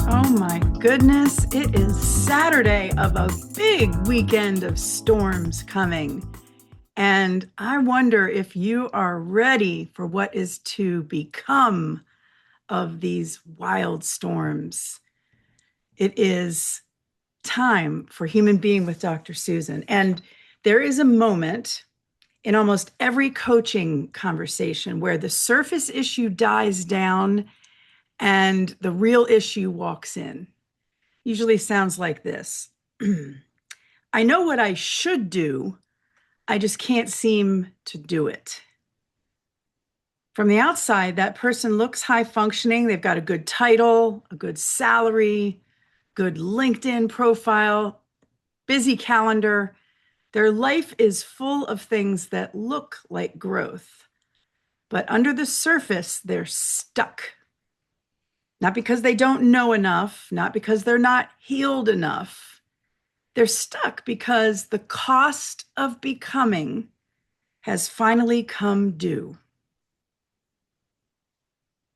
Oh my goodness, it is Saturday of a big weekend of storms coming. And I wonder if you are ready for what is to become of these wild storms. It is time for Human Being with Dr. Susan. And there is a moment in almost every coaching conversation where the surface issue dies down and the real issue walks in. Usually sounds like this. I know what I should do, I just can't seem to do it. From the outside, that person looks high functioning. They've got a good title, a good salary, good LinkedIn profile, busy calendar. Their life is full of things that look like growth. But under the surface, they're stuck. Not because they don't know enough, not because they're not healed enough. They're stuck because the cost of becoming has finally come due.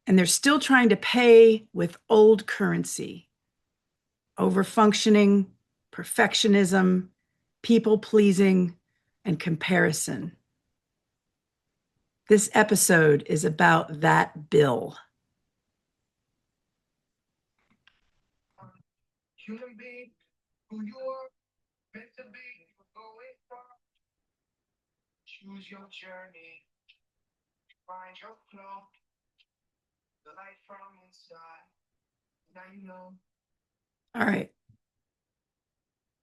And they're still trying to pay with old currency, overfunctioning, perfectionism, people pleasing, and comparison. This episode is about that bill. Human being who you are meant to be, you're going far. Choose your journey, find your flow, the light from inside. Now you know. All right,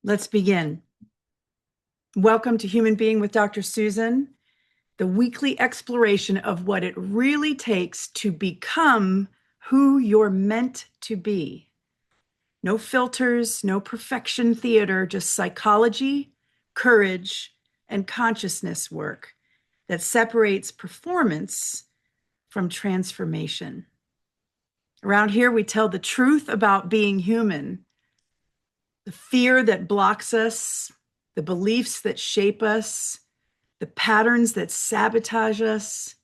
let's begin. Welcome to Human Being with Dr. Susan, the weekly exploration of what it really takes to become who you're meant to be. No filters, no perfection theater, just psychology, courage, and consciousness work that separates performance from transformation. Around here, we tell the truth about being human, the fear that blocks us, the beliefs that shape us, the patterns that sabotage us,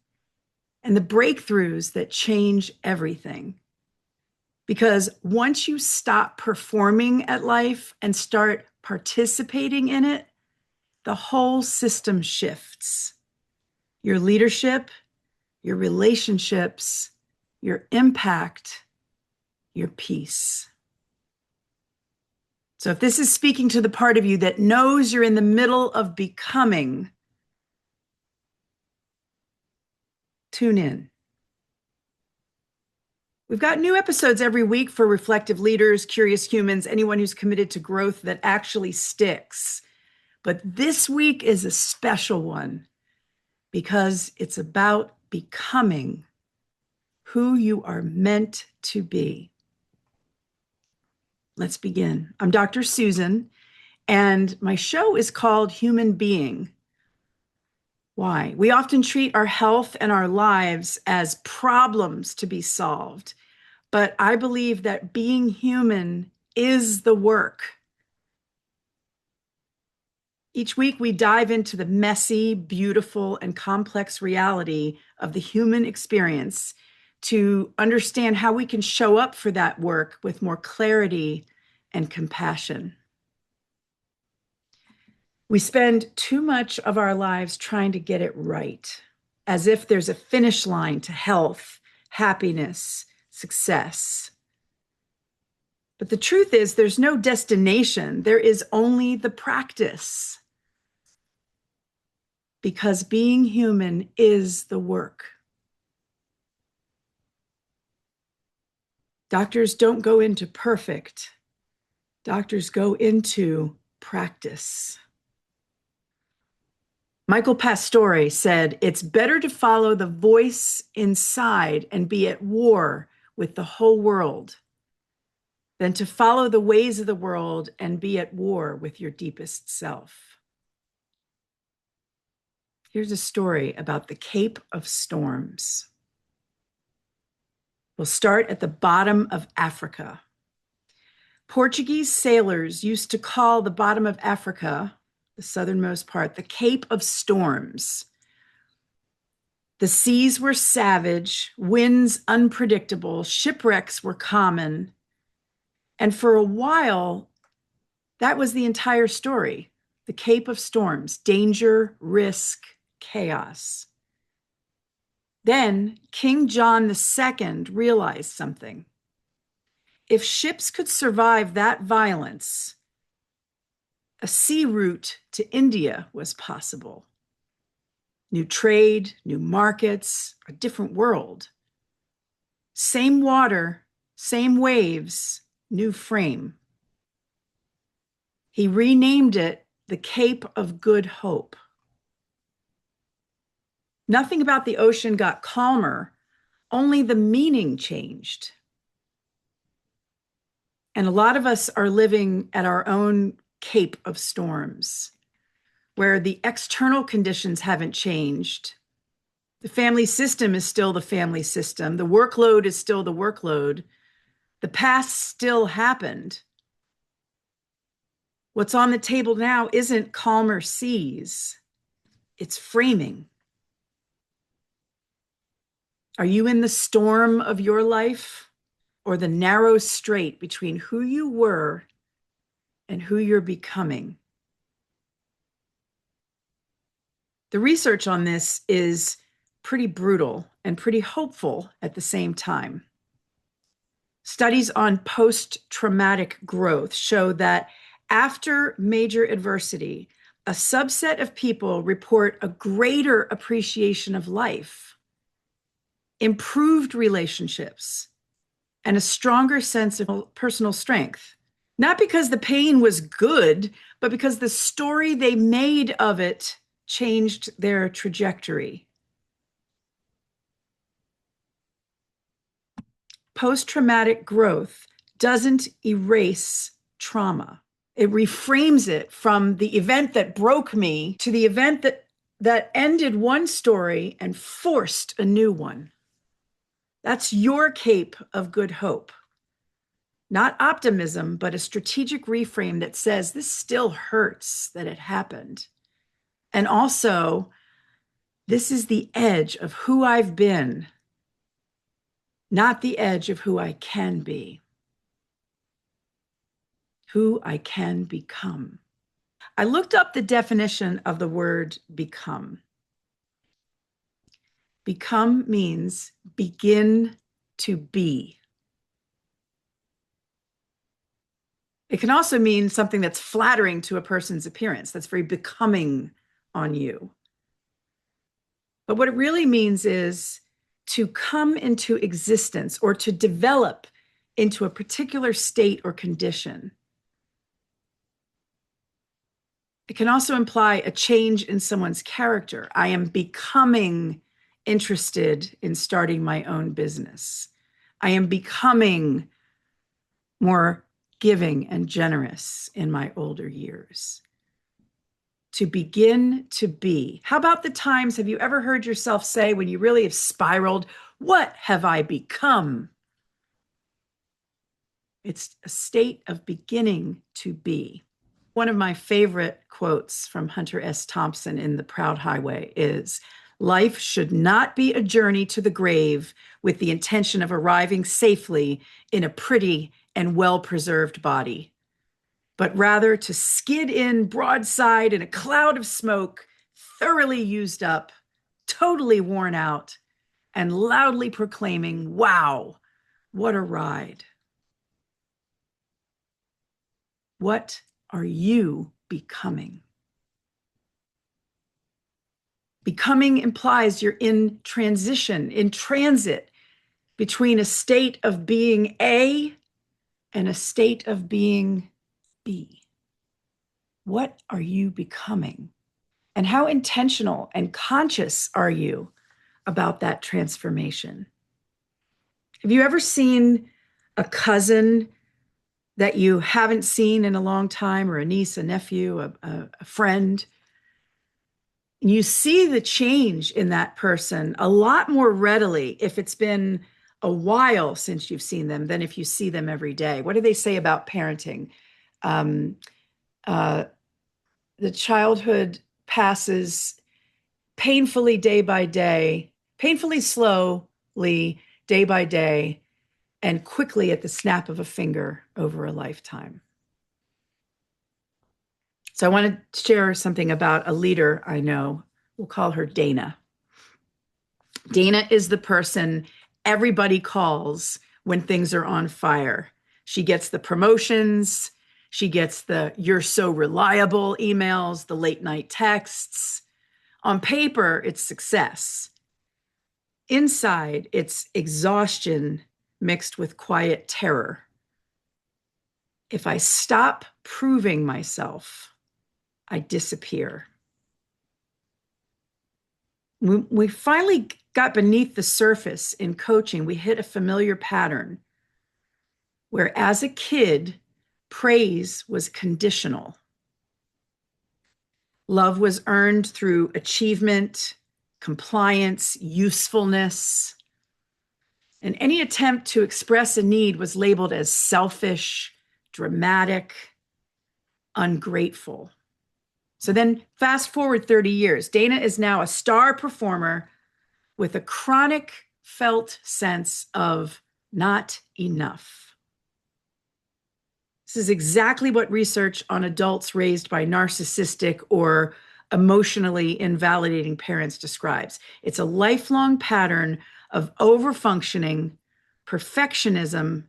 and the breakthroughs that change everything. Because once you stop performing at life and start participating in it, the whole system shifts. Your leadership, your relationships, your impact, your peace. So if this is speaking to the part of you that knows you're in the middle of becoming, tune in. We've got new episodes every week for reflective leaders, curious humans, anyone who's committed to growth that actually sticks. But this week is a special one because it's about becoming who you are meant to be. Let's begin. I'm Dr. Susan, and my show is called Human Being. Why? We often treat our health and our lives as problems to be solved. But I believe that being human is the work. Each week, we dive into the messy, beautiful, and complex reality of the human experience to understand how we can show up for that work with more clarity and compassion. We spend too much of our lives trying to get it right, as if there's a finish line to health, happiness, success. But the truth is, there's no destination. There is only the practice. Because being human is the work. Doctors don't go into perfect. Doctors go into practice. Michael Pastore said, "It's better to follow the voice inside and be at war with the whole world than to follow the ways of the world and be at war with your deepest self." Here's a story about the Cape of Storms. We'll start at the bottom of Africa. Portuguese sailors used to call the bottom of Africa, the southernmost part, the Cape of Storms. The seas were savage, winds unpredictable, shipwrecks were common, And for a while, that was the entire story. The Cape of Storms, danger, risk, chaos. Then King John II realized something. If ships could survive that violence, a sea route to India was possible. New trade, new markets, a different world. Same water, same waves, new frame. He renamed it the Cape of Good Hope. Nothing about the ocean got calmer, only the meaning changed. And a lot of us are living at our own Cape of Storms, where the external conditions haven't changed. The family system is still the family system. The workload is still the workload. The past still happened. What's on the table now isn't calmer seas, it's framing. Are you in the storm of your life or the narrow strait between who you were and who you're becoming? The research on this is pretty brutal and pretty hopeful at the same time. Studies on post-traumatic growth show that after major adversity, a subset of people report a greater appreciation of life, improved relationships, and a stronger sense of personal strength. Not because the pain was good, but because the story they made of it changed their trajectory. Post-traumatic growth doesn't erase trauma. It reframes it from the event that broke me to the event that ended one story and forced a new one. That's your cape of good hope. Not optimism, but a strategic reframe that says this still hurts that it happened. And also, this is the edge of who I've been, not the edge of who I can be, who I can become. I looked up the definition of the word become. Become means begin to be. It can also mean something that's flattering to a person's appearance, that's very becoming on you. But what it really means is to come into existence or to develop into a particular state or condition. It can also imply a change in someone's character. I am becoming interested in starting my own business. I am becoming more giving and generous in my older years. To begin to be. How about the times have you ever heard yourself say when you really have spiraled, what have I become? It's a state of beginning to be. One of my favorite quotes from Hunter S. Thompson in The Proud Highway is, life should not be a journey to the grave with the intention of arriving safely in a pretty and well-preserved body, but rather to skid in broadside in a cloud of smoke, thoroughly used up, totally worn out, and loudly proclaiming, wow, what a ride. What are you becoming? Becoming implies you're in transition, in transit between a state of being A and a state of being B. What are you becoming? And how intentional and conscious are you about that transformation? Have you ever seen a cousin that you haven't seen in a long time, or a niece, a nephew, a friend? And you see the change in that person a lot more readily if it's been a while since you've seen them than if you see them every day. What do they say about parenting? Um, uh, the childhood passes painfully day by day, painfully slowly day by day, and quickly at the snap of a finger over a lifetime. So I want to share something about a leader I know. We'll call her Dana. Dana is the person everybody calls when things are on fire. She gets the promotions, she gets the "you're so reliable" emails, the late night texts. On paper, it's success. Inside, it's exhaustion mixed with quiet terror. If I stop proving myself, I disappear. We finally got beneath the surface in coaching. We hit a familiar pattern where, as a kid, praise was conditional. Love was earned through achievement, compliance, usefulness. And any attempt to express a need was labeled as selfish, dramatic, ungrateful. So then, fast forward 30 years, Dana is now a star performer with a chronic felt sense of not enough. This is exactly what research on adults raised by narcissistic or emotionally invalidating parents describes. It's a lifelong pattern of overfunctioning, perfectionism,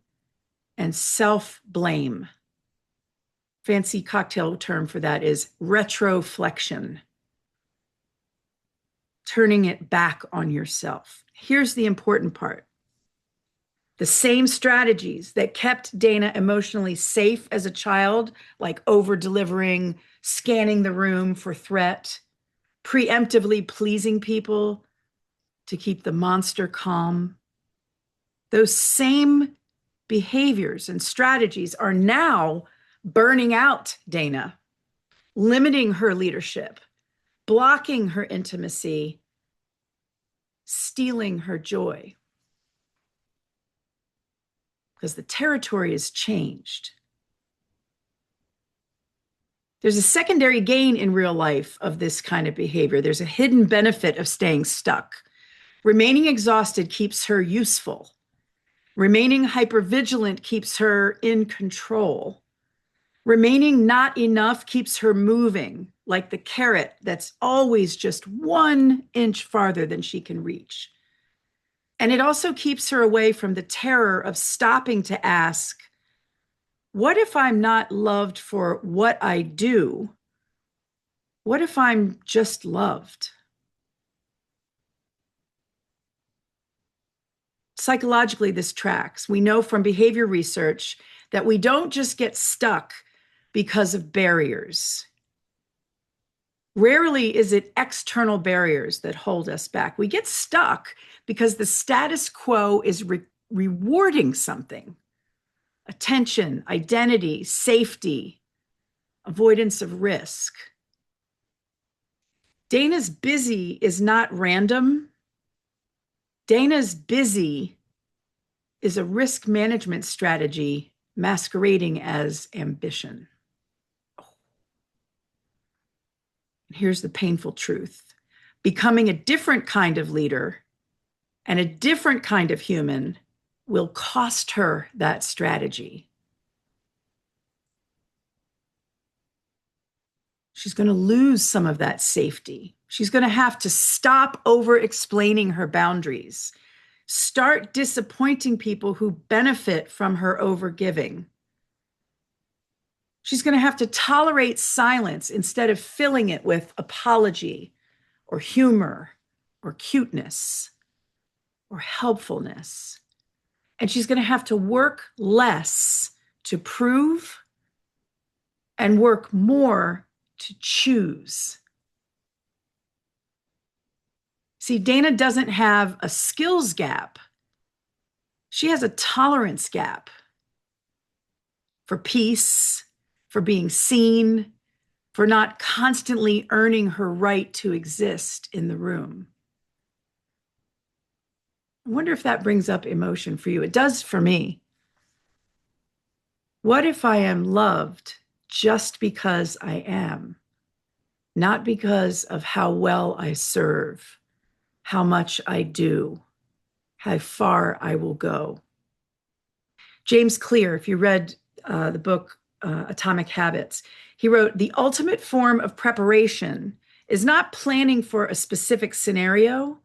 and self-blame. Fancy cocktail term for that is retroflexion, turning it back on yourself. Here's the important part. The same strategies that kept Dana emotionally safe as a child, like over-delivering, scanning the room for threat, preemptively pleasing people to keep the monster calm, those same behaviors and strategies are now burning out Dana, limiting her leadership, blocking her intimacy, stealing her joy. Because the territory has changed. There's a secondary gain in real life of this kind of behavior. There's a hidden benefit of staying stuck. Remaining exhausted keeps her useful. Remaining hypervigilant keeps her in control. Remaining not enough keeps her moving, like the carrot that's always just 1 inch farther than she can reach. And it also keeps her away from the terror of stopping to ask, what if I'm not loved for what I do? What if I'm just loved? Psychologically, this tracks. We know from behavior research that we don't just get stuck because of barriers. Rarely is it external barriers that hold us back. We get stuck because the status quo is rewarding something: attention, identity, safety, avoidance of risk. Dana's busy is not random. Dana's busy is a risk management strategy masquerading as ambition. Here's the painful truth. Becoming a different kind of leader and a different kind of human will cost her that strategy. She's going to lose some of that safety. She's going to have to stop over-explaining her boundaries, start disappointing people who benefit from her over-giving. She's going to have to tolerate silence instead of filling it with apology or humor or cuteness or helpfulness. And she's going to have to work less to prove and work more to choose. See, Dana doesn't have a skills gap. She has a tolerance gap for peace, for being seen, for not constantly earning her right to exist in the room. I wonder if that brings up emotion for you. It does for me. What if I am loved just because I am, not because of how well I serve, how much I do, how far I will go? James Clear, if you read the book Atomic Habits, he wrote, the ultimate form of preparation is not planning for a specific scenario,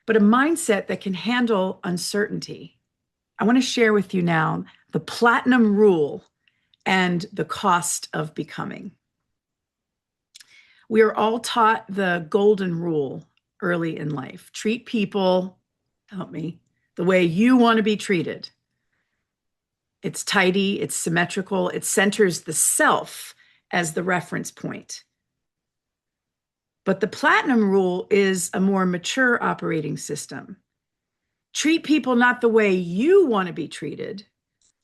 but a mindset that can handle uncertainty. I want to share with you now the platinum rule and the cost of becoming. We are all taught the golden rule early in life. Treat people, help me, the way you want to be treated. It's tidy, it's symmetrical, it centers the self as the reference point. But the platinum rule is a more mature operating system. Treat people not the way you want to be treated,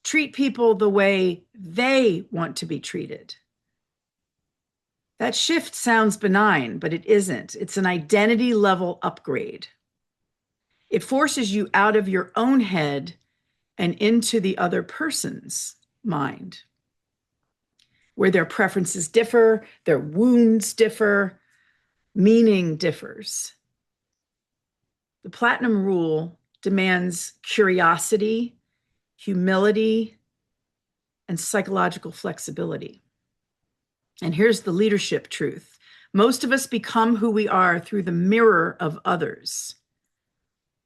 treat people the way they want to be treated. That shift sounds benign, but it isn't. It's an identity level upgrade. It forces you out of your own head and into the other person's mind, where their preferences differ, their wounds differ, meaning differs. The platinum rule demands curiosity, humility, and psychological flexibility. And here's the leadership truth. Most of us become who we are through the mirror of others.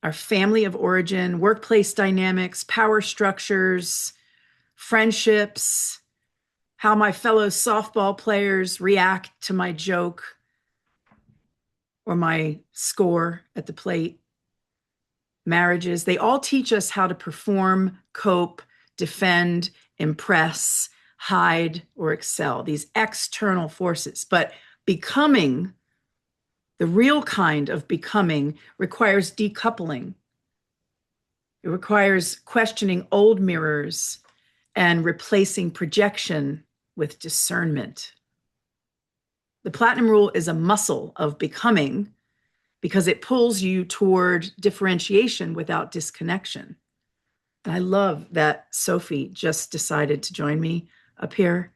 Our family of origin, workplace dynamics, power structures, friendships, how my fellow softball players react to my joke or my score at the plate, marriages, they all teach us how to perform, cope, defend, impress, hide, or excel, these external forces. But becoming, the real kind of becoming, requires decoupling. It requires questioning old mirrors and replacing projection with discernment. The platinum rule is a muscle of becoming because it pulls you toward differentiation without disconnection. And I love that Sophie just decided to join me up here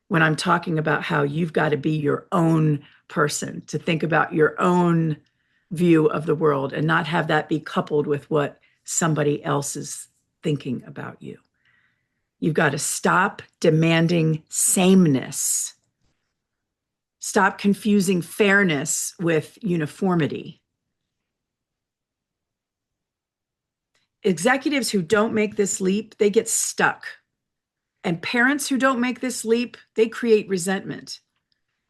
when I'm talking about how you've got to be your own person, to think about your own view of the world and not have that be coupled with what somebody else is thinking about you. You've got to stop demanding sameness. Stop confusing fairness with uniformity. Executives who don't make this leap, they get stuck. And parents who don't make this leap, they create resentment.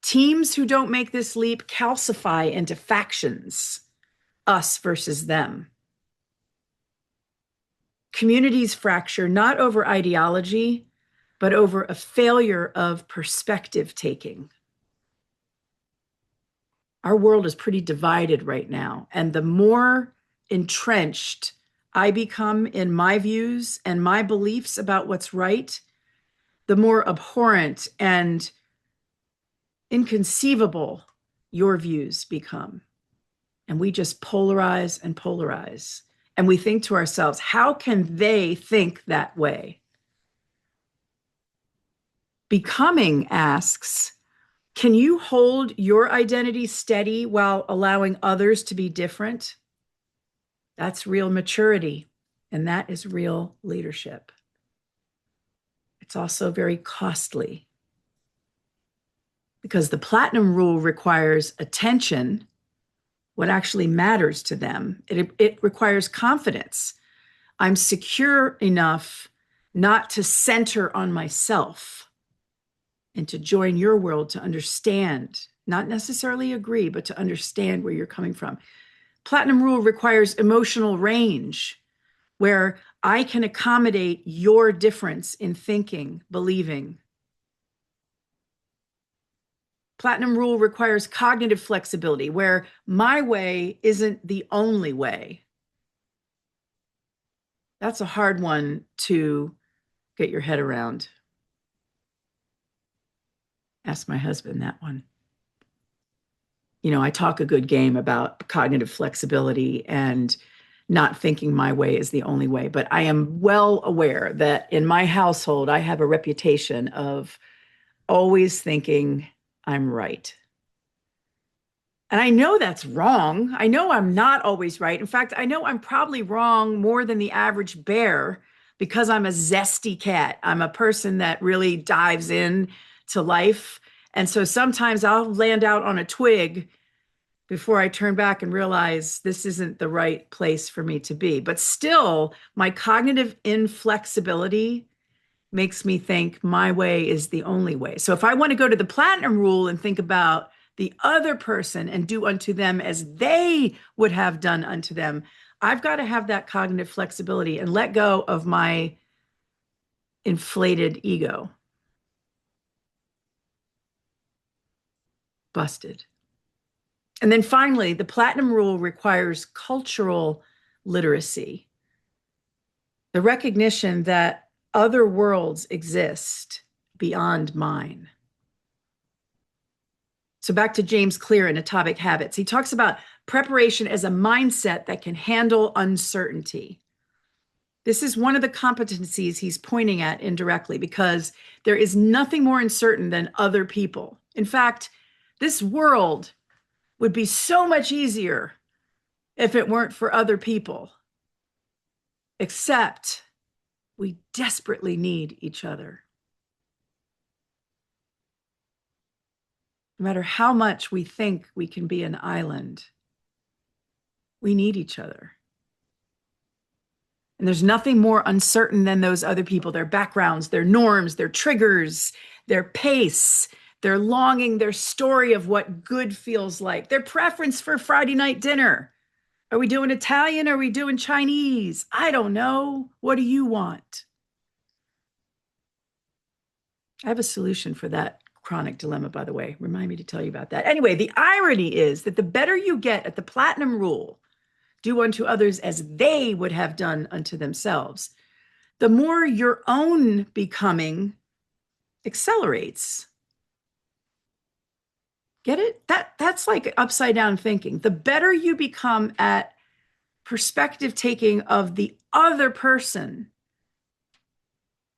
Teams who don't make this leap calcify into factions, us versus them. Communities fracture not over ideology, but over a failure of perspective taking. Our world is pretty divided right now. And the more entrenched I become in my views and my beliefs about what's right, the more abhorrent and inconceivable your views become. And we just polarize and polarize. And we think to ourselves, how can they think that way? Becoming asks, can you hold your identity steady while allowing others to be different? That's real maturity, and that is real leadership. It's also very costly because the platinum rule requires attention, what actually matters to them. It requires confidence. I'm secure enough not to center on myself and to join your world, to understand, not necessarily agree, but to understand where you're coming from. Platinum rule requires emotional range, where I can accommodate your difference in thinking, believing. Platinum rule requires cognitive flexibility, where my way isn't the only way. That's a hard one to get your head around. Ask my husband that one. You know, I talk a good game about cognitive flexibility and not thinking my way is the only way, but I am well aware that in my household, I have a reputation of always thinking I'm right. And I know that's wrong. I know I'm not always right. In fact, I know I'm probably wrong more than the average bear, because I'm a zesty cat. I'm a person that really dives in to life. And so sometimes I'll land out on a twig before I turn back and realize this isn't the right place for me to be. But still, my cognitive inflexibility makes me think my way is the only way. So if I want to go to the platinum rule and think about the other person and do unto them as they would have done unto them, I've got to have that cognitive flexibility and let go of my inflated ego. Busted. And then finally, the platinum rule requires cultural literacy, the recognition that other worlds exist beyond mine. So back to James Clear in Atomic Habits. He talks about preparation as a mindset that can handle uncertainty. This is one of the competencies he's pointing at indirectly because there is nothing more uncertain than other people. In fact, this world would be so much easier if it weren't for other people, except we desperately need each other. No matter how much we think we can be an island, we need each other. And there's nothing more uncertain than those other people, their backgrounds, their norms, their triggers, their pace, their longing, their story of what good feels like, their preference for Friday night dinner. Are we doing Italian? Are we doing Chinese? I don't know. What do you want? I have a solution for that chronic dilemma, by the way. Remind me to tell you about that. Anyway, the irony is that the better you get at the platinum rule, do unto others as they would have done unto themselves, the more your own becoming accelerates. Get it? That's like upside down thinking. The better you become at perspective taking of the other person,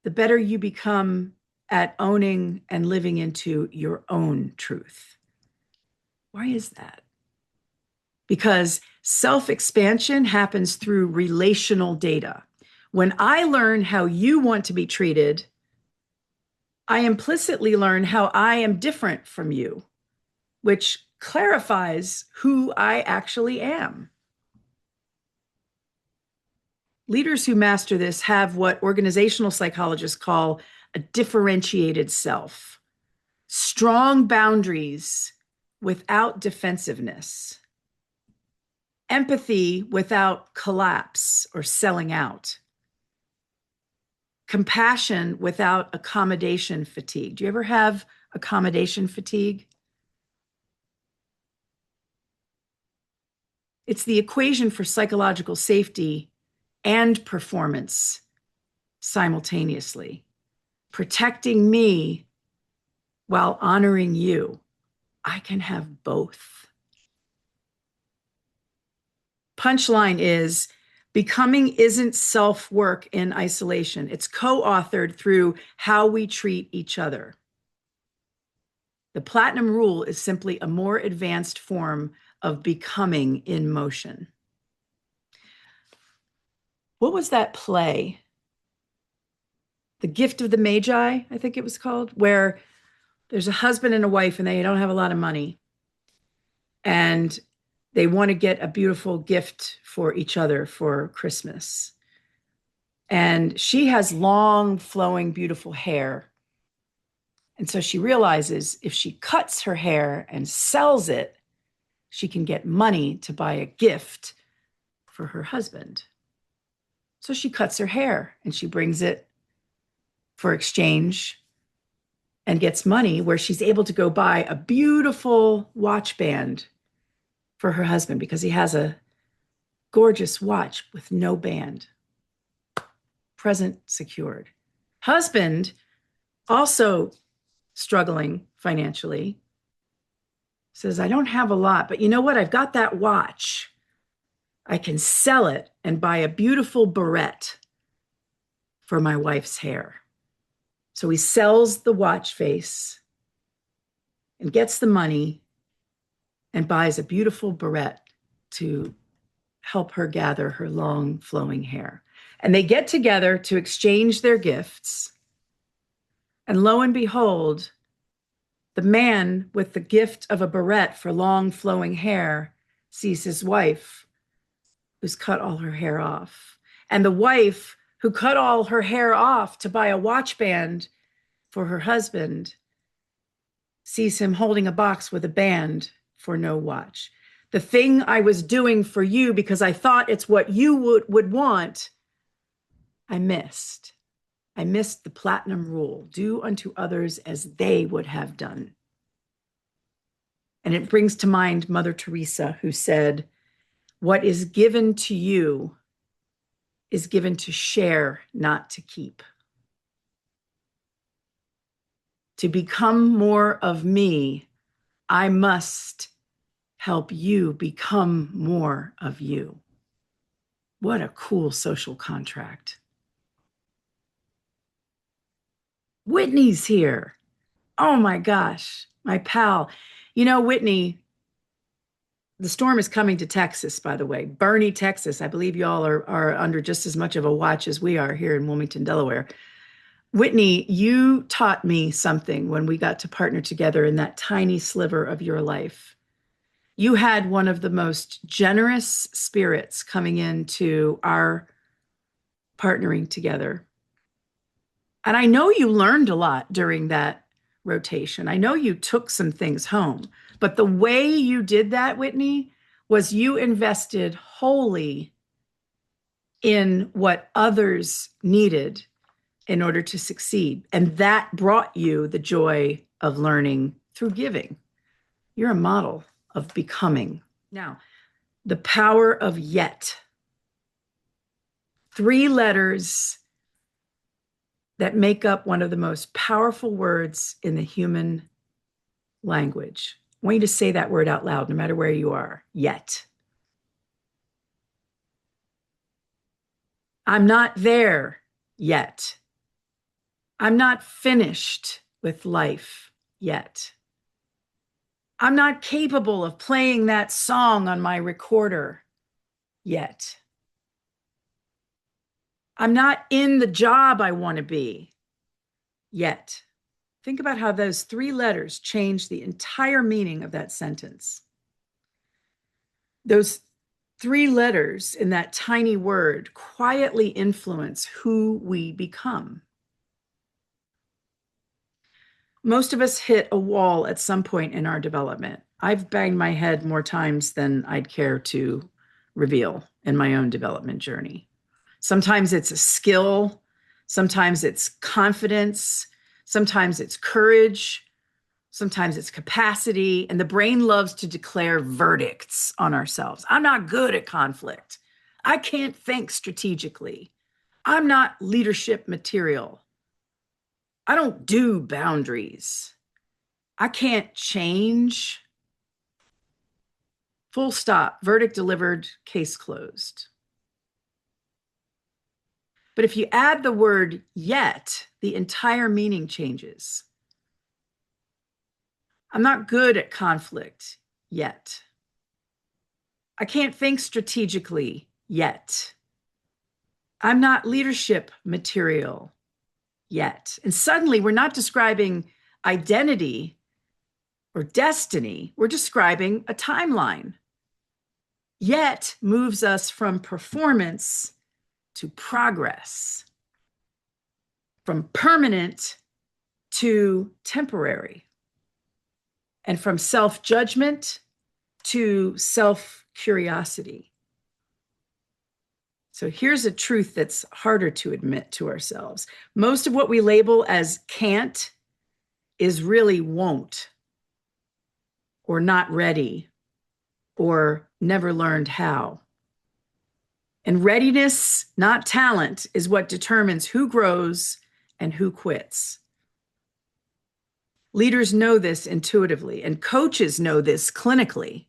the better you become at owning and living into your own truth. Why is that? Because self-expansion happens through relational data. When I learn how you want to be treated, I implicitly learn how I am different from you, which clarifies who I actually am. Leaders who master this have what organizational psychologists call a differentiated self, strong boundaries without defensiveness, empathy without collapse or selling out, compassion without accommodation fatigue. Do you ever have accommodation fatigue? It's the equation for psychological safety and performance simultaneously, protecting me while honoring you. I can have both. Punchline is becoming isn't self-work in isolation. It's co-authored through how we treat each other. The platinum rule is simply a more advanced form of becoming in motion. What was that play? The Gift of the Magi, I think it was called, where there's a husband and a wife and they don't have a lot of money. And they want to get a beautiful gift for each other for Christmas. And she has long, flowing, beautiful hair. And so she realizes if she cuts her hair and sells it, she can get money to buy a gift for her husband. So she cuts her hair and she brings it for exchange and gets money where she's able to go buy a beautiful watch band for her husband because he has a gorgeous watch with no band. Present secured. Husband, also struggling financially, says, I don't have a lot, but you know what? I've got that watch. I can sell it and buy a beautiful barrette for my wife's hair. So he sells the watch face and gets the money and buys a beautiful barrette to help her gather her long flowing hair. And they get together to exchange their gifts. And lo and behold, the man with the gift of a barrette for long flowing hair sees his wife who's cut all her hair off. And the wife who cut all her hair off to buy a watch band for her husband sees him holding a box with a band for no watch. The thing I was doing for you because I thought it's what you would want, I missed. I missed the platinum rule: do unto others as they would have done. And it brings to mind Mother Teresa, who said, what is given to you is given to share, not to keep. To become more of me, I must help you become more of you. What a cool social contract. Whitney's here. Oh my gosh, my pal. You know, Whitney, the storm is coming to Texas, by the way. Bernie, Texas. I believe y'all are under just as much of a watch as we are here in Wilmington, Delaware. Whitney, you taught me something when we got to partner together in that tiny sliver of your life. You had one of the most generous spirits coming into our partnering together. And I know you learned a lot during that rotation. I know you took some things home, but the way you did that, Whitney, was you invested wholly in what others needed in order to succeed. And that brought you the joy of learning through giving. You're a model of becoming. Now, the power of yet. 3 letters that make up one of the most powerful words in the human language. I want you to say that word out loud, no matter where you are. Yet. I'm not there yet. I'm not finished with life yet. I'm not capable of playing that song on my recorder yet. I'm not in the job I want to be yet. Think about how those 3 letters change the entire meaning of that sentence. Those 3 letters in that tiny word quietly influence who we become. Most of us hit a wall at some point in our development. I've banged my head more times than I'd care to reveal in my own development journey. Sometimes it's a skill, sometimes it's confidence, sometimes it's courage, sometimes it's capacity, and the brain loves to declare verdicts on ourselves. I'm not good at conflict. I can't think strategically. I'm not leadership material. I don't do boundaries. I can't change. Full stop. Verdict delivered. Case closed. But if you add the word yet, the entire meaning changes. I'm not good at conflict yet. I can't think strategically yet. I'm not leadership material yet. And suddenly we're not describing identity or destiny, we're describing a timeline. Yet moves us from performance to progress, from permanent to temporary, and from self-judgment to self-curiosity. So here's a truth that's harder to admit to ourselves. Most of what we label as can't is really won't, or not ready, or never learned how. And readiness, not talent, is what determines who grows and who quits. Leaders know this intuitively, and coaches know this clinically.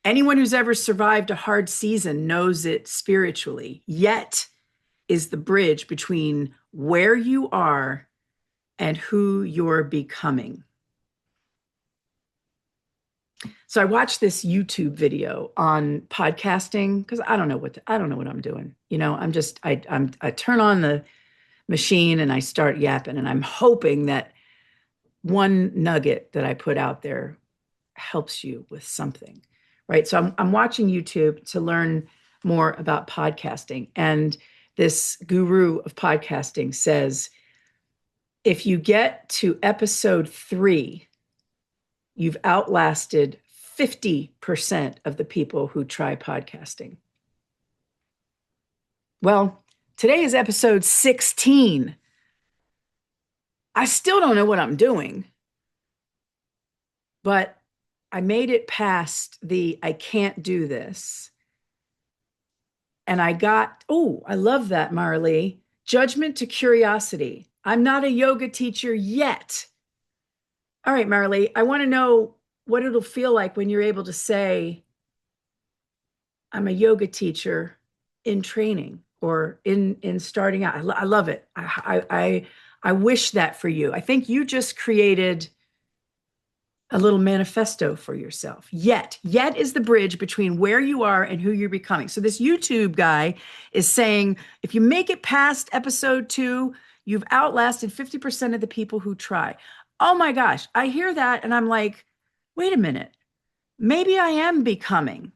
Anyone who's ever survived a hard season knows it spiritually. Yet is the bridge between where you are and who you're becoming. So I watched this YouTube video on podcasting because I don't know what I'm doing. I turn on the machine and I start yapping, and I'm hoping that one nugget that I put out there helps you with something, right? So I'm watching YouTube to learn more about podcasting, and this guru of podcasting says if you get to episode 3, you've outlasted 50% of the people who try podcasting. Well, today is episode 16. I still don't know what I'm doing, but I made it past the I can't do this. And I love that, Marley. Judgment to curiosity. I'm not a yoga teacher yet. All right, Marley, I want to know what it'll feel like when you're able to say, I'm a yoga teacher in training or in starting out. I love it. I wish that for you. I think you just created a little manifesto for yourself. Yet is the bridge between where you are and who you're becoming. So this YouTube guy is saying if you make it past episode 2, you've outlasted 50% of the people who try. Oh my gosh, I hear that and I'm like, wait a minute, maybe I am becoming.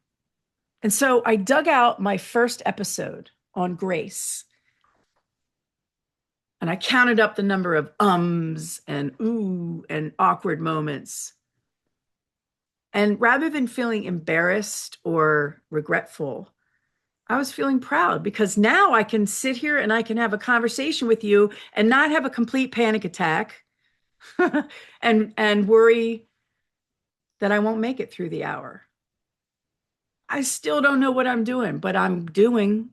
And so I dug out my first episode on grace and I counted up the number of ums and ooh and awkward moments. And rather than feeling embarrassed or regretful, I was feeling proud because now I can sit here and I can have a conversation with you and not have a complete panic attack and worry that I won't make it through the hour. I still don't know what I'm doing, but I'm becoming.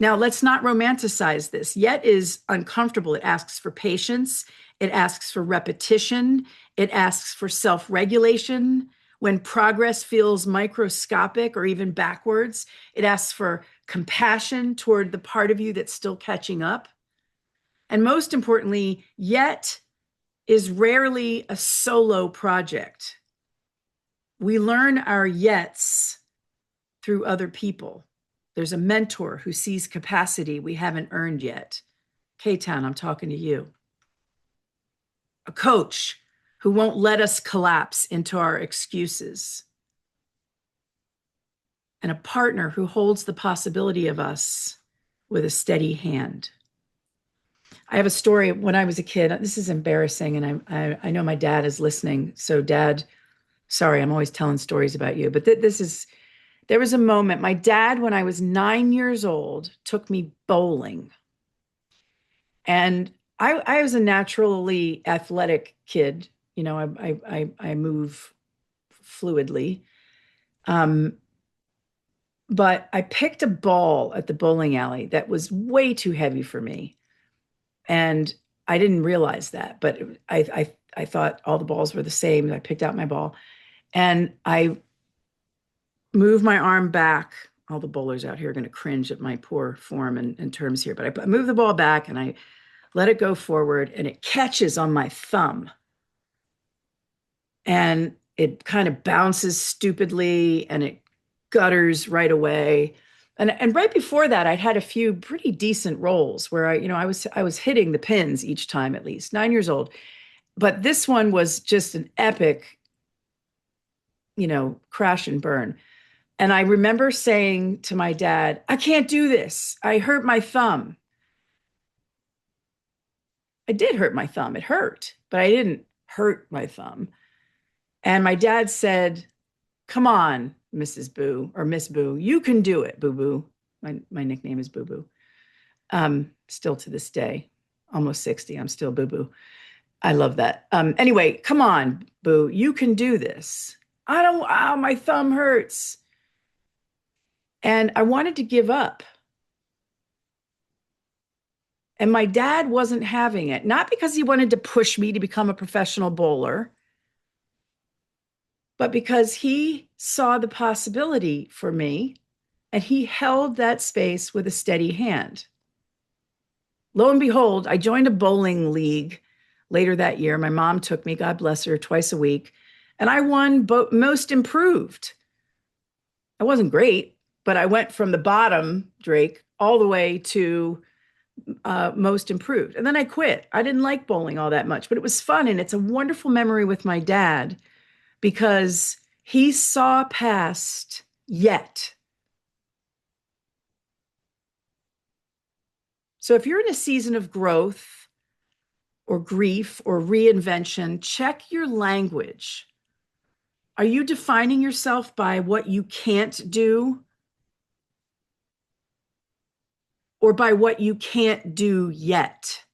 Now, let's not romanticize this. Yet is uncomfortable. It asks for patience. It asks for repetition. It asks for self regulation. When progress feels microscopic or even backwards, it asks for compassion toward the part of you that's still catching up. And most importantly, yet is rarely a solo project. We learn our yets through other people. There's a mentor who sees capacity we haven't earned yet. K-Town, I'm talking to you. A coach who won't let us collapse into our excuses. And a partner who holds the possibility of us with a steady hand. I have a story when I was a kid. This is embarrassing, and I know my dad is listening. So, Dad, sorry, I'm always telling stories about you, but there was a moment. My dad, when I was 9 years old, took me bowling. And I was a naturally athletic kid. I move fluidly. Um, but I picked a ball at the bowling alley that was way too heavy for me. And I didn't realize that, but I thought all the balls were the same. I picked out my ball and I moved my arm back. All the bowlers out here are going to cringe at my poor form and terms here, but I moved the ball back and I let it go forward and it catches on my thumb. And it kind of bounces stupidly and it gutters right away. And right before that, I'd had a few pretty decent rolls where I was hitting the pins each time at least, 9 years old. But this one was just an epic, crash and burn. And I remember saying to my dad, I can't do this. I hurt my thumb. I did hurt my thumb. It hurt, but I didn't hurt my thumb. And my dad said, come on, Mrs. Boo or Miss Boo, you can do it, Boo Boo. My nickname is Boo Boo. Still to this day, almost 60, I'm still Boo Boo. I love that. Anyway, come on, Boo, you can do this. I don't, my thumb hurts. And I wanted to give up. And my dad wasn't having it, not because he wanted to push me to become a professional bowler, but because he saw the possibility for me and he held that space with a steady hand. Lo and behold, I joined a bowling league later that year. My mom took me, God bless her, twice a week, and I won most improved. I wasn't great, but I went from the bottom, Drake, all the way to most improved. And then I quit. I didn't like bowling all that much, but it was fun. And it's a wonderful memory with my dad because he saw past yet. So if you're in a season of growth or grief or reinvention, check your language. Are you defining yourself by what you can't do or by what you can't do yet?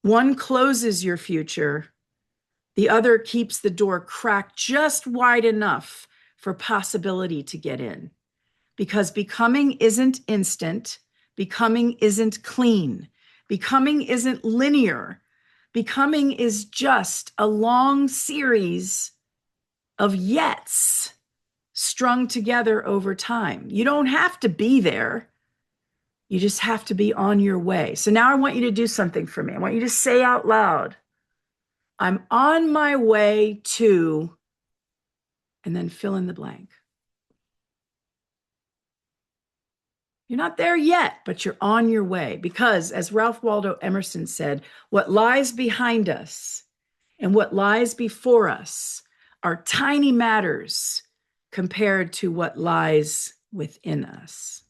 One closes your future, the other keeps the door cracked just wide enough for possibility to get in. Because becoming isn't instant, becoming isn't clean, becoming isn't linear. Becoming is just a long series of yets strung together over time. You don't have to be there. You just have to be on your way. So now I want you to do something for me. I want you to say out loud, I'm on my way to, and then fill in the blank. You're not there yet, but you're on your way. Because, as Ralph Waldo Emerson said, what lies behind us and what lies before us are tiny matters compared to what lies within us.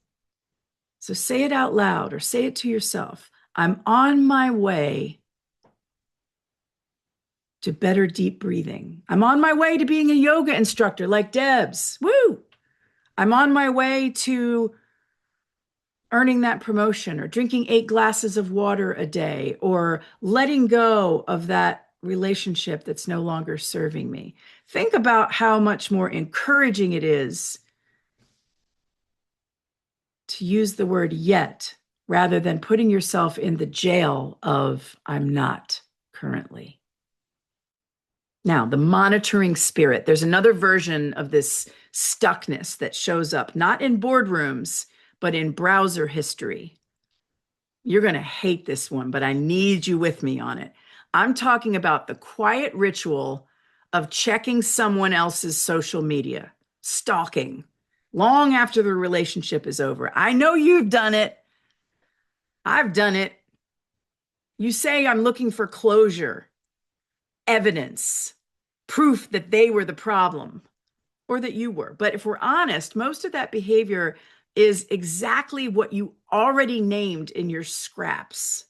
So say it out loud or say it to yourself. I'm on my way to better deep breathing. I'm on my way to being a yoga instructor like Debs. Woo! I'm on my way to earning that promotion or drinking 8 glasses of water a day or letting go of that relationship that's no longer serving me. Think about how much more encouraging it is to use the word yet rather than putting yourself in the jail of I'm not currently. Now, the monitoring spirit. There's another version of this stuckness that shows up not in boardrooms, but in browser history. You're going to hate this one, but I need you with me on it. I'm talking about the quiet ritual of checking someone else's social media, stalking, long after the relationship is over. I know you've done it. I've done it. You say, I'm looking for closure, evidence, proof that they were the problem or that you were. But if we're honest, most of that behavior is exactly what you already named in your scraps.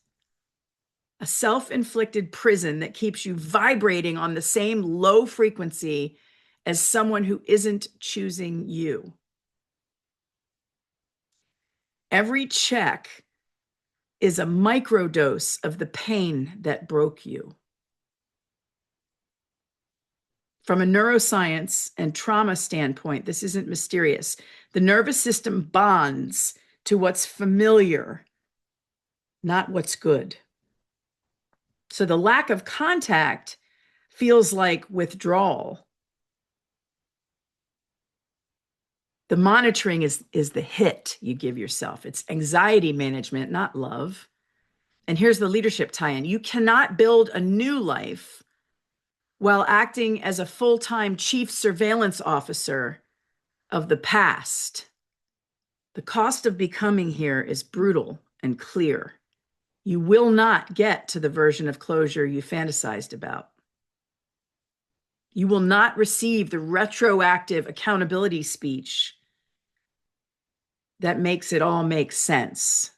A self-inflicted prison that keeps you vibrating on the same low frequency as someone who isn't choosing you. Every check is a microdose of the pain that broke you. From a neuroscience and trauma standpoint, this isn't mysterious. The nervous system bonds to what's familiar, not what's good. So the lack of contact feels like withdrawal. The monitoring is the hit you give yourself. It's anxiety management, not love. And here's the leadership tie-in. You cannot build a new life while acting as a full-time chief surveillance officer of the past. The cost of becoming here is brutal and clear. You will not get to the version of closure you fantasized about. You will not receive the retroactive accountability speech that makes it all make sense.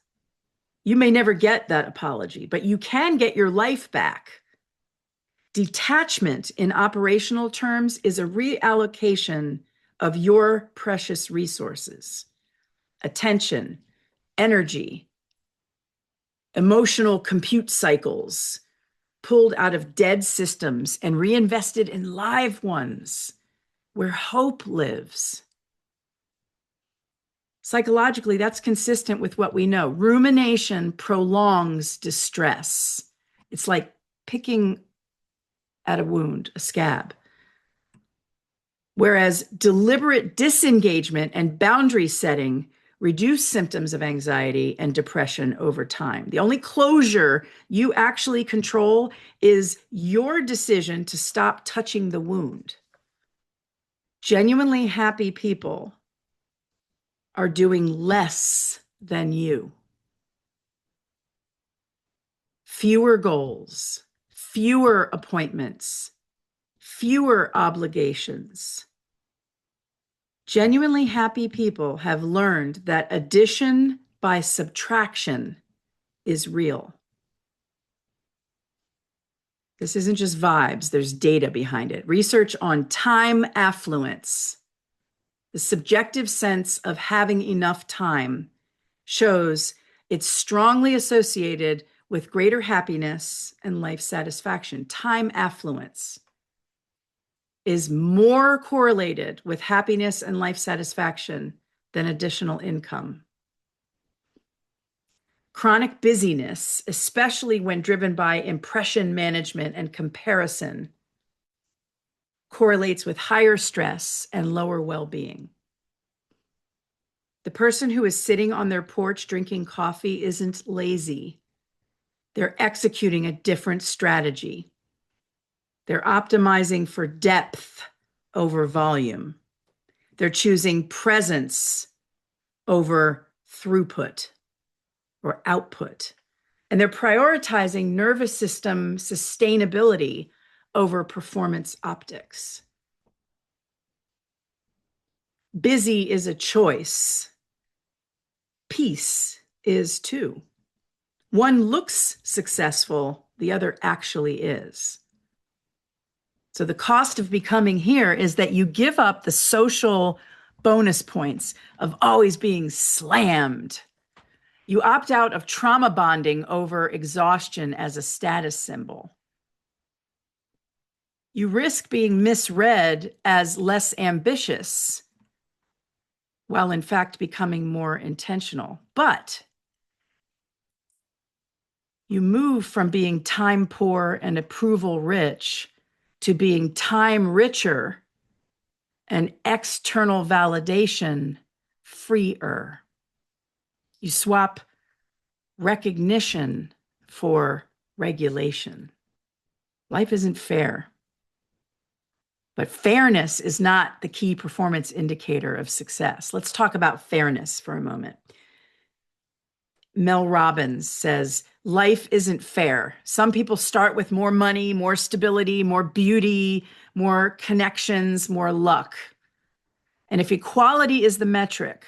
You may never get that apology, but you can get your life back. Detachment in operational terms is a reallocation of your precious resources, attention, energy, emotional compute cycles pulled out of dead systems and reinvested in live ones where hope lives. Psychologically, that's consistent with what we know. Rumination prolongs distress. It's like picking at a wound, a scab. Whereas deliberate disengagement and boundary setting reduce symptoms of anxiety and depression over time. The only closure you actually control is your decision to stop touching the wound. Genuinely happy people are doing less than you. Fewer goals, fewer appointments, fewer obligations. Genuinely happy people have learned that addition by subtraction is real. This isn't just vibes, there's data behind it. Research on time affluence, the subjective sense of having enough time, shows it's strongly associated with greater happiness and life satisfaction. Time affluence is more correlated with happiness and life satisfaction than additional income. Chronic busyness, especially when driven by impression management and comparison, correlates with higher stress and lower well-being. The person who is sitting on their porch drinking coffee isn't lazy. They're executing a different strategy. They're optimizing for depth over volume. They're choosing presence over throughput or output. And they're prioritizing nervous system sustainability over performance optics. Busy is a choice. Peace is too. One looks successful, the other actually is. So the cost of becoming here is that you give up the social bonus points of always being slammed. You opt out of trauma bonding over exhaustion as a status symbol. You risk being misread as less ambitious, while in fact becoming more intentional. But you move from being time poor and approval rich to being time richer and external validation freer. You swap recognition for regulation. Life isn't fair. But fairness is not the key performance indicator of success. Let's talk about fairness for a moment. Mel Robbins says, life isn't fair. Some people start with more money, more stability, more beauty, more connections, more luck. And if equality is the metric,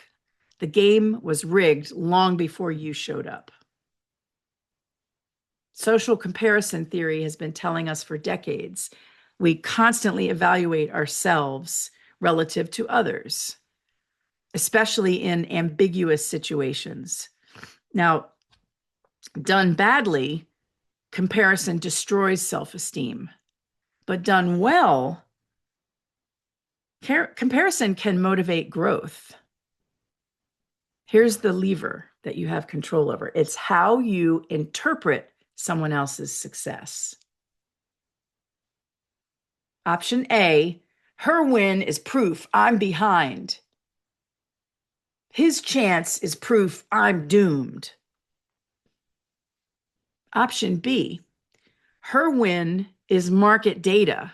the game was rigged long before you showed up. Social comparison theory has been telling us for decades we constantly evaluate ourselves relative to others, especially in ambiguous situations. Now, done badly, comparison destroys self-esteem. But done well, comparison can motivate growth. Here's the lever that you have control over. It's how you interpret someone else's success. Option A, her win is proof I'm behind. His chance is proof I'm doomed. Option B, her win is market data.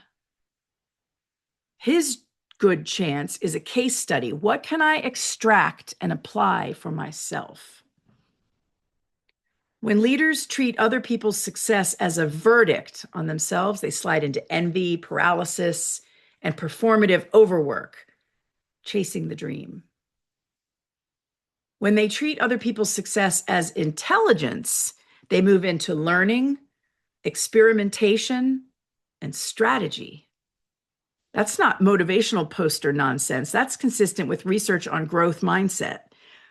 His good chance is a case study. What can I extract and apply for myself? When leaders treat other people's success as a verdict on themselves, they slide into envy, paralysis, and performative overwork, chasing the dream. When they treat other people's success as intelligence, they move into learning, experimentation, and strategy. That's not motivational poster nonsense. That's consistent with research on growth mindset.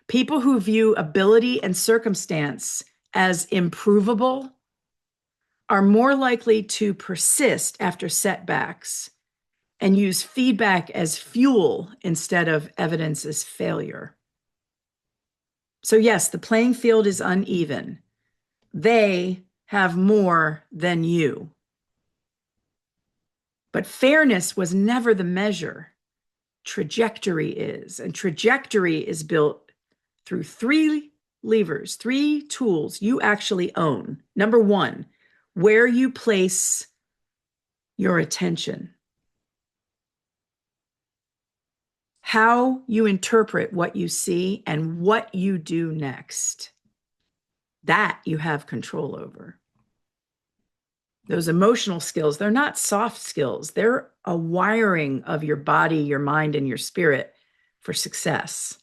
People who view ability and circumstance as improvable are more likely to persist after setbacks and use feedback as fuel instead of evidence as failure. So yes, the playing field is uneven. They have more than you. But fairness was never the measure. Trajectory is, and trajectory is built through three levers, three tools you actually own. Number one, where you place your attention, how you interpret what you see, and what you do next. That you have control over. Those emotional skills, they're not soft skills. They're a wiring of your body, your mind, and your spirit for success.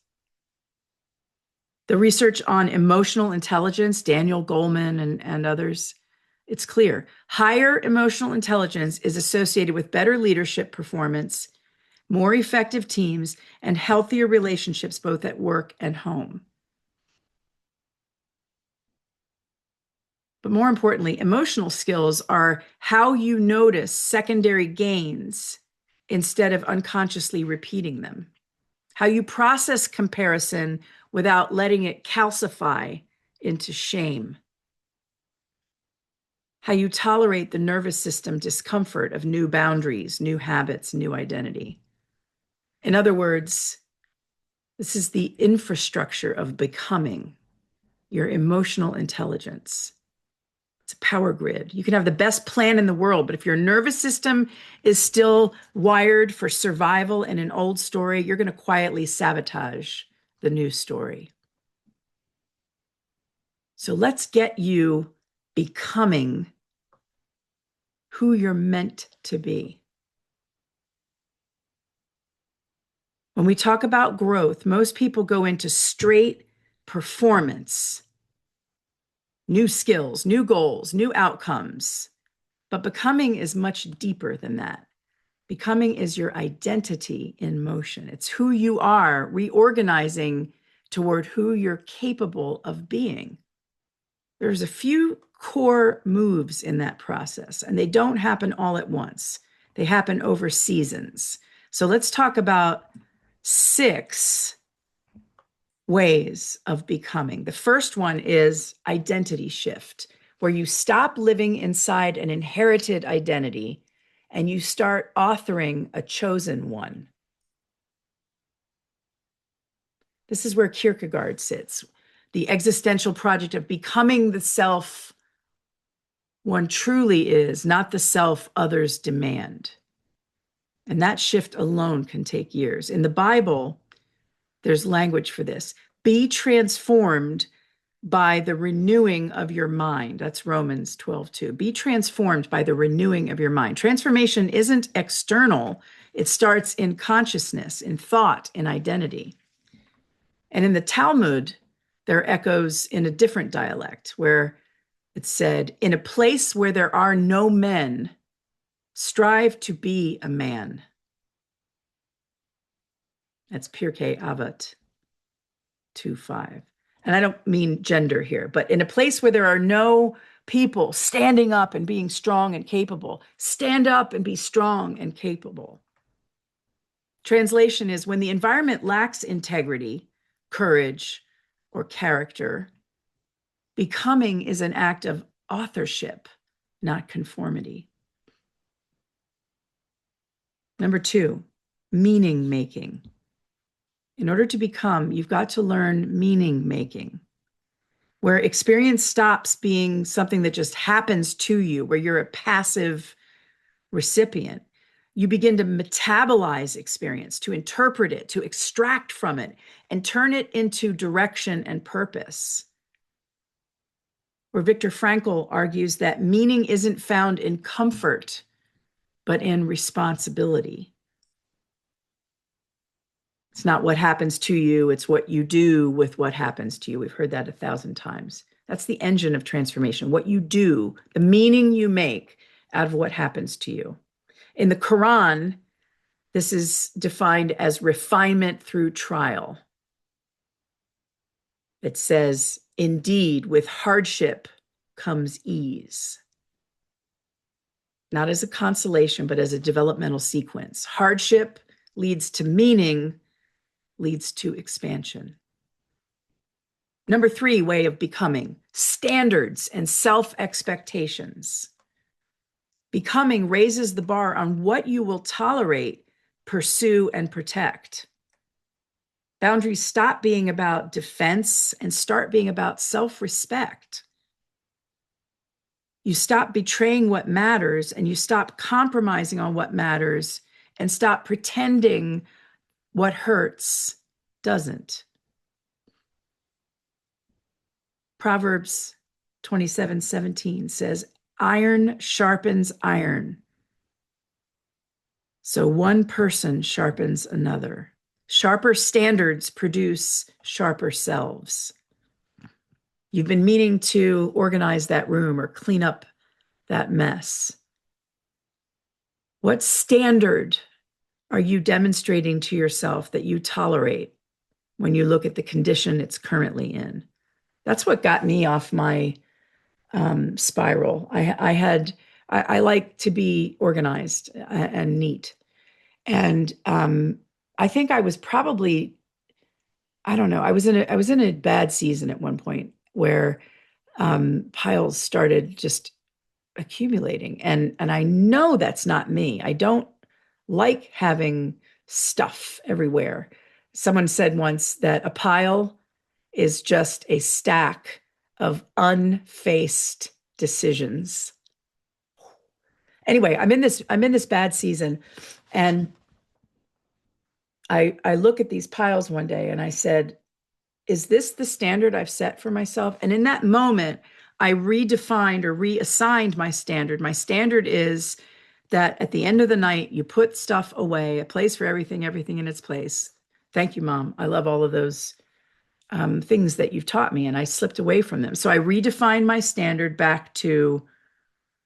The research on emotional intelligence, Daniel Goleman and others, it's clear. Higher emotional intelligence is associated with better leadership performance, more effective teams, and healthier relationships both at work and home. But more importantly, emotional skills are how you notice secondary gains instead of unconsciously repeating them, how you process comparison without letting it calcify into shame, how you tolerate the nervous system discomfort of new boundaries, new habits, new identity. In other words, this is the infrastructure of becoming, your emotional intelligence. It's a power grid. You can have the best plan in the world, but if your nervous system is still wired for survival in an old story, you're going to quietly sabotage the new story. So let's get you becoming who you're meant to be. When we talk about growth, most people go into straight performance, new skills, new goals, new outcomes. But becoming is much deeper than that. Becoming is your identity in motion. It's who you are reorganizing toward who you're capable of being. There's a few core moves in that process, and they don't happen all at once. They happen over seasons. So let's talk about 6 ways of becoming. The first one is identity shift, where you stop living inside an inherited identity and you start authoring a chosen one. This is where Kierkegaard sits, the existential project of becoming the self one truly is, not the self others demand. And that shift alone can take years. In the Bible, there's language for this. Be transformed by the renewing of your mind. That's Romans 12:2. Be transformed by the renewing of your mind. Transformation isn't external. It starts in consciousness, in thought, in identity. And in the Talmud, there are echoes in a different dialect where it said, in a place where there are no men, strive to be a man. That's Pirkei Avot 2:5. And I don't mean gender here, but in a place where there are no people standing up and being strong and capable, stand up and be strong and capable. Translation is when the environment lacks integrity, courage, or character, becoming is an act of authorship, not conformity. Number 2, meaning making. In order to become, you've got to learn meaning making, where experience stops being something that just happens to you, where you're a passive recipient. You begin to metabolize experience, to interpret it, to extract from it, and turn it into direction and purpose. Where Viktor Frankl argues that meaning isn't found in comfort, but in responsibility. It's not what happens to you, it's what you do with what happens to you. We've heard that 1,000 times. That's the engine of transformation, what you do, the meaning you make out of what happens to you. In the Quran, this is defined as refinement through trial. It says, indeed, with hardship comes ease. Not as a consolation, but as a developmental sequence. Hardship leads to meaning, leads to expansion. Number 3 way of becoming, standards and self-expectations. Becoming raises the bar on what you will tolerate, pursue, and protect. Boundaries stop being about defense and start being about self-respect. You stop betraying what matters and you stop compromising on what matters and stop pretending what hurts doesn't. Proverbs 27:17 says, iron sharpens iron. So one person sharpens another. Sharper standards produce sharper selves. You've been meaning to organize that room or clean up that mess. What standard are you demonstrating to yourself that you tolerate when you look at the condition it's currently in? That's what got me off my spiral. I like to be organized and neat. And I think I was probably, I don't know, I was in a bad season at one point where piles started just accumulating. And I know that's not me. I don't like having stuff everywhere. Someone said once that a pile is just a stack of unfaced decisions. Anyway, I'm in this bad season, and I look at these piles one day and I said, is this the standard I've set for myself? And in that moment, I redefined or reassigned my standard. My standard is that at the end of the night, you put stuff away, a place for everything, everything in its place. Thank you, Mom. I love all of those things that you've taught me, and I slipped away from them. So I redefined my standard back to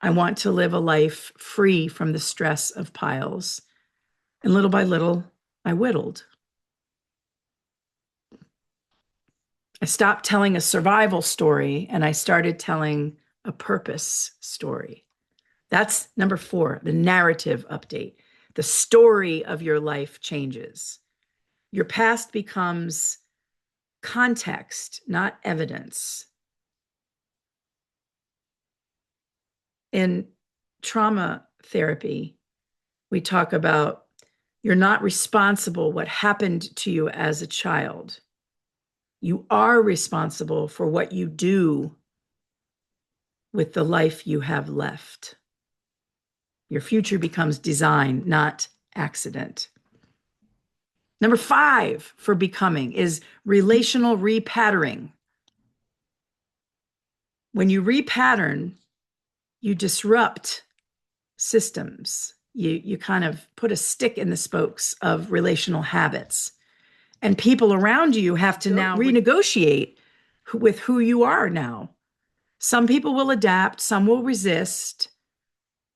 I want to live a life free from the stress of piles. And little by little, I whittled. I stopped telling a survival story and I started telling a purpose story. That's number 4, the narrative update. The story of your life changes. Your past becomes context, not evidence. In trauma therapy, we talk about you're not responsible what happened to you as a child. You are responsible for what you do with the life you have left. Your future becomes design, not accident. Number 5 for becoming is relational repatterning. When you repattern, you disrupt systems. You kind of put a stick in the spokes of relational habits. And people around you have to now renegotiate with who you are now. Some people will adapt, some will resist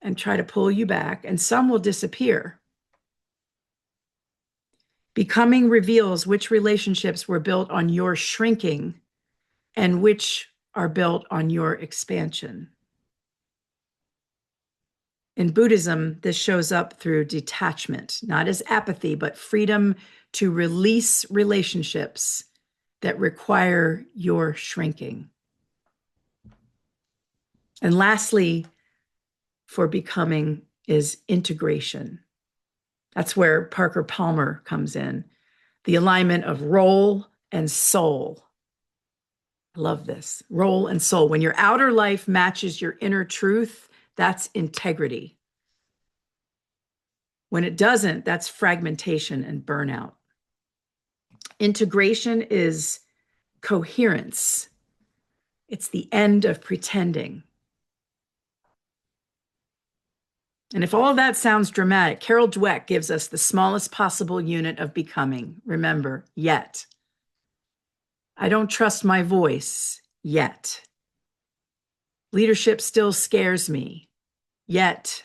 and try to pull you back, and some will disappear. Becoming reveals which relationships were built on your shrinking and which are built on your expansion. In Buddhism, this shows up through detachment, not as apathy, but freedom to release relationships that require your shrinking. And lastly, for becoming is integration. That's where Parker Palmer comes in. The alignment of role and soul. I love this. Role and soul. When your outer life matches your inner truth, that's integrity. When it doesn't, that's fragmentation and burnout. Integration is coherence. It's the end of pretending. And if all of that sounds dramatic, Carol Dweck gives us the smallest possible unit of becoming. Remember, yet. I don't trust my voice yet. Leadership still scares me, yet.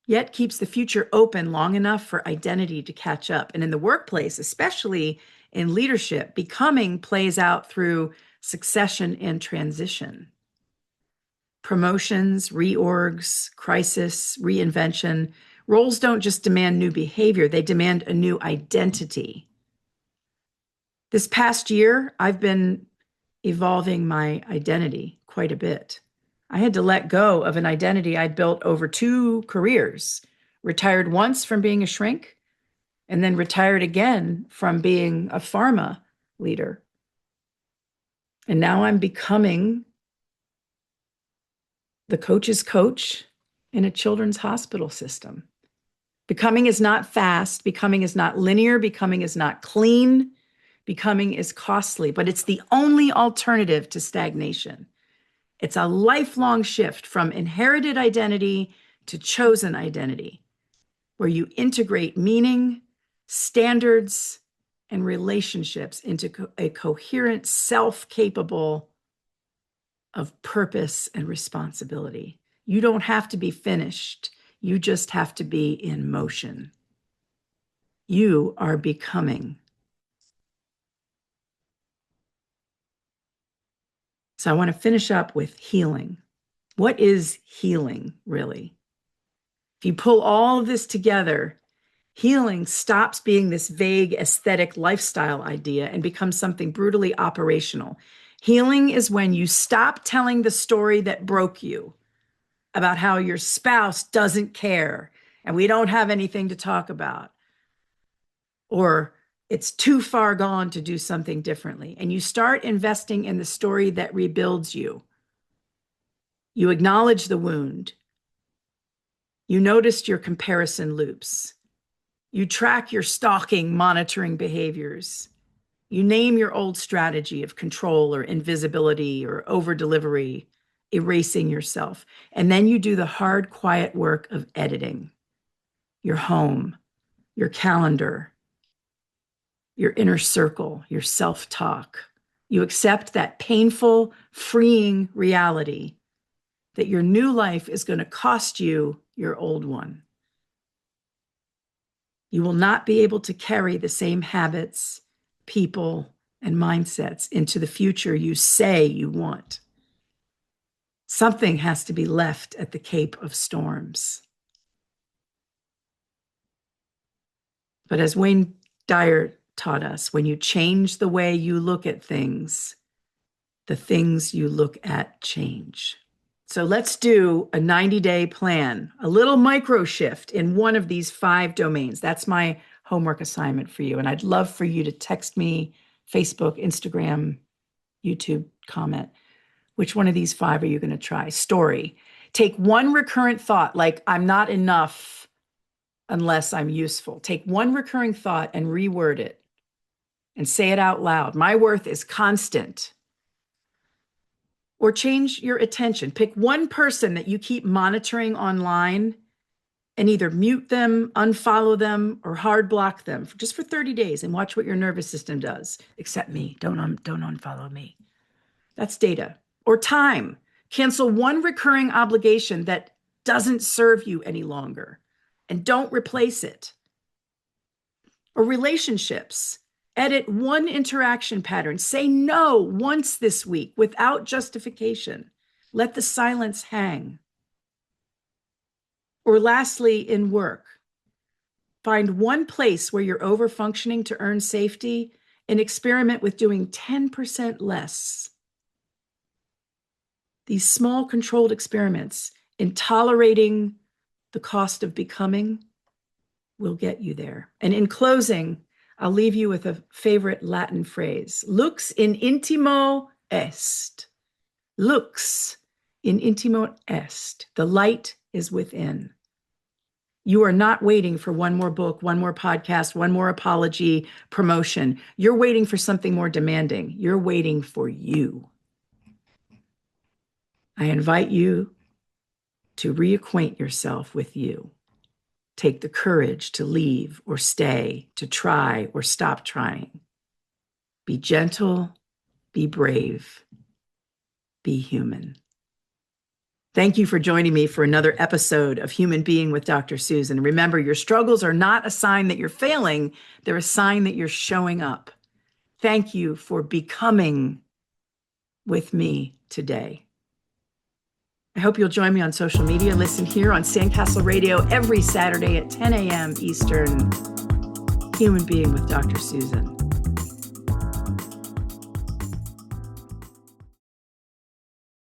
Yet keeps the future open long enough for identity to catch up. And in the workplace, especially in leadership, becoming plays out through succession and transition. Promotions, reorgs, crisis, reinvention. Roles don't just demand new behavior, they demand a new identity. This past year, I've been evolving my identity quite a bit. I had to let go of an identity I'd built over 2 careers, retired once from being a shrink, and then retired again from being a pharma leader. And now I'm becoming the coach's coach in a children's hospital system. Becoming is not fast. Becoming is not linear. Becoming is not clean. Becoming is costly, but it's the only alternative to stagnation. It's a lifelong shift from inherited identity to chosen identity, where you integrate meaning, standards, and relationships into a coherent self capable of purpose and responsibility. You don't have to be finished. You just have to be in motion. You are becoming. So I want to finish up with healing. What is healing, really? If you pull all of this together, healing stops being this vague aesthetic lifestyle idea and becomes something brutally operational. Healing is when you stop telling the story that broke you about how your spouse doesn't care and we don't have anything to talk about, or it's too far gone to do something differently. And you start investing in the story that rebuilds you. You acknowledge the wound. You noticed your comparison loops. You track your stalking, monitoring behaviors. You name your old strategy of control or invisibility or over delivery, erasing yourself. And then you do the hard, quiet work of editing your home, your calendar, your inner circle, your self-talk. You accept that painful, freeing reality that your new life is going to cost you your old one. You will not be able to carry the same habits, people, and mindsets into the future you say you want. Something has to be left at the Cape of Storms. But as Wayne Dyer taught us, when you change the way you look at things, the things you look at change. So let's do a 90-day plan, a little micro shift in one of these 5 domains. That's my homework assignment for you. And I'd love for you to text me, Facebook, Instagram, YouTube, comment. Which one of these 5 are you going to try? Story. Take one recurrent thought, like I'm not enough unless I'm useful. Take one recurring thought and reword it and say it out loud. My worth is constant. Or change your attention. Pick one person that you keep monitoring online and either mute them, unfollow them, or hard block them just for 30 days and watch what your nervous system does. Except me. Don't unfollow me. That's data. Or time. Cancel one recurring obligation that doesn't serve you any longer and don't replace it. Or relationships. Edit one interaction pattern. Say no once this week without justification. Let the silence hang. Or lastly, in work, find one place where you're overfunctioning to earn safety and experiment with doing 10% less. These small controlled experiments in tolerating the cost of becoming will get you there. And in closing, I'll leave you with a favorite Latin phrase. Lux in intimo est. Lux in intimo est. The light is within. You are not waiting for one more book, one more podcast, one more apology, promotion. You're waiting for something more demanding. You're waiting for you. I invite you to reacquaint yourself with you. Take the courage to leave or stay, to try or stop trying. Be gentle, be brave, be human. Thank you for joining me for another episode of Human Being with Dr. Susan. Remember, your struggles are not a sign that you're failing. They're a sign that you're showing up. Thank you for becoming with me today. I hope you'll join me on social media. Listen here on Sandcastle Radio every Saturday at 10 a.m. Eastern. Human Being with Dr. Susan.